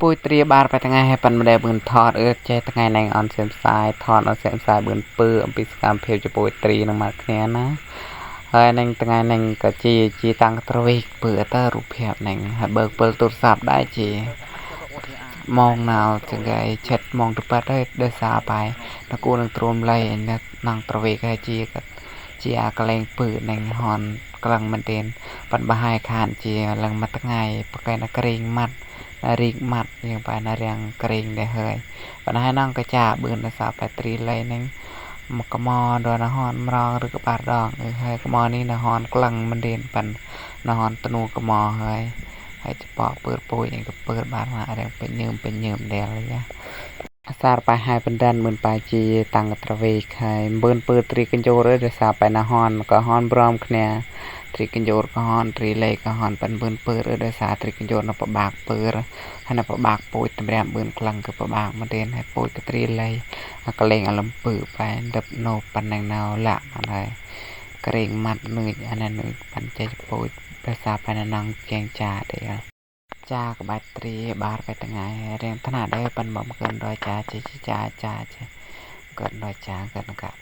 ปุយត្រៀបារไปថ្ងៃឲ្យប៉ាន់ម្ដេះបឿនថតចេះថ្ងៃណែងអនសៀមសាយថតអនសៀមសាយបឿនពើអំពីសកម្មភាពជពុយត្រៀនឹងមកគ្នាណាហើយនឹងថ្ងៃណែងក៏ជាតាំងត្រវីកពើទៅរូបភាពណែងហើយបើកពិលទូរស័ព្ទដែរជាมองណៅចង្កៃឆិតมองទៅប៉ាត់ហើយដោយសារបាយនគូនឹងទ្រាំលៃនឹងត្រវីកហើយជាអាកលែងពើណែងហនក្លងមែនទែនប៉ាន់បហាយខានជាឡើងមកថ្ងៃប្រកែនក្រេងម៉ាត់រីកម៉ាត់យ៉ាងបែរណារៀងក្រេងដែរហើយប៉ុន្តែនងក៏ចាបឿនដោយសារបែត្រីលៃនឹងមកកមដល់ហនម្រងឬក៏បាត់ដងហើយកមនេះនៅហនក្លងមិនរៀនប៉ាន់នៅហនតនូកមហើយចបកពើពុយឯងក៏ពើបានមករៀងពេញញើមដែរយ៉ាអាសារបាយហើយបណ្ដានមិនបាយជាតាំងត្រវេកហើយបឿនពើត្រីកញ្ជោរដោយសារបាយណាហនក៏ហនព្រមគ្នាត្រីកញ្ជោរក៏ហនត្រីលេក៏ហនប៉ាន់បឿនពើដោយសារត្រីកញ្ជោរនៅប្របាក់ពើហើយនៅប្របាក់ពុយតម្រាំបឿនក្លងក៏ប្របាក់មិនទេហើយពុយក៏ត្រីលេក៏លេងអលំពើបាយដប់ណូប៉ាន់ណងណៅលាក់ហើយក្រេងម៉ាត់នឿយអាននឿយប៉ាន់ចេះពុយដោយសារប៉ាន់ណងចែងចាដែរចាក្បាច់ត្រីបារไปថ្ងៃរៀងថ្នាក់ដែរប៉ាន់បំកើនដល់ចាកើនដល់ចាកើនកាប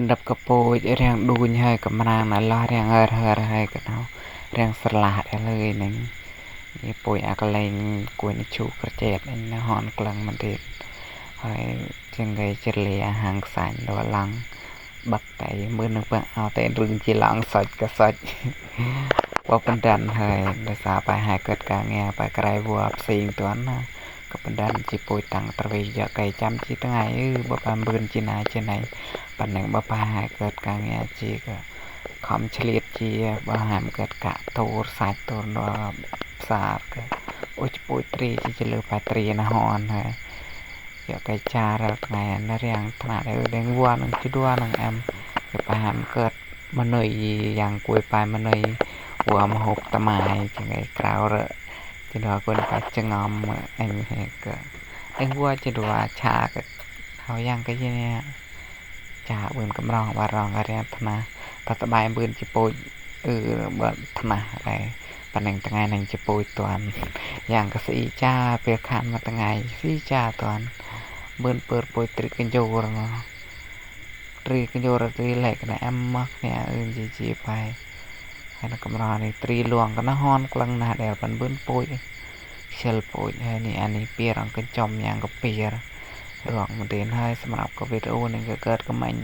ណ្ដប់កពោចរៀងដួញហើយកំរាងណាឡោះរៀងហើហើយក៏ណៅរៀងស្រឡាក់លើនឹងនេះពុយអាកលែងគួយជូក្រចេតណាហនក្លងមិនទេហើយចឹងគេជិតលាហាងខ្សាញ់ដល់ឡងបាក់តែមើលនឹងពើអោតែរឿងជាឡងសាច់ក៏សាច់បើបណ្ដានហើយដោយសារបាយហើយកើតការងារបាយក្រៃវ៉ាផ្សេងតាន់ណាក៏បណ្ដានជាពុយតាំងត្រវីយកៃចាំជាថ្ងៃបើបានបឿនជាណាប៉ាន់នឹងបើបាយហើយកើតការងារជាក៏ខំឆ្លៀតជាបើហាមកើតកាក់តូរសាច់តូរដល់ផ្សារក៏អូចពុយត្រីជាលើបាយត្រីណាហនហើយយកកៃចារថ្ងៃណារៀងថ្នាក់ដែរវ៉ានឹងជឿនឹងអែមគេបាយហាមកើតមនុយយ៉ាងគួយបាយមនុយវ៉ាមហូបតម៉ៃចឹងឯក្រៅរជាដល់គុនបាច់ចងំអញក៏តែវ៉ាជាដល់ឆាក៏ហើយយ៉ាងក៏ជានេះចាបឿនកំរងបារងរៀងថ្នាក់តតបាយបឿនជាពុយបើថ្នាក់ដែរប៉ានឹងថ្ងៃនឹងជាពុយតាន់យ៉ាងក៏ស្អីចាពេលខានមកថ្ងៃស្អីចាតាន់បឿនពើពុយត្រីកញ្ជោរ ត្រីកយោរត្រីលែកណាអមមកเนี่ยជីไปហើយនៅកំរនេះត្រីលួងក៏ណាហនក្លឹងណាដែលបានបឿនពួយខ្ជិលពួយហើយនេះអានេះពីរអង្គចំយ៉ាងក៏ពីររងមកទេហើយសម្រាប់ក៏វីដេអូនេះក៏កើតកំាញ់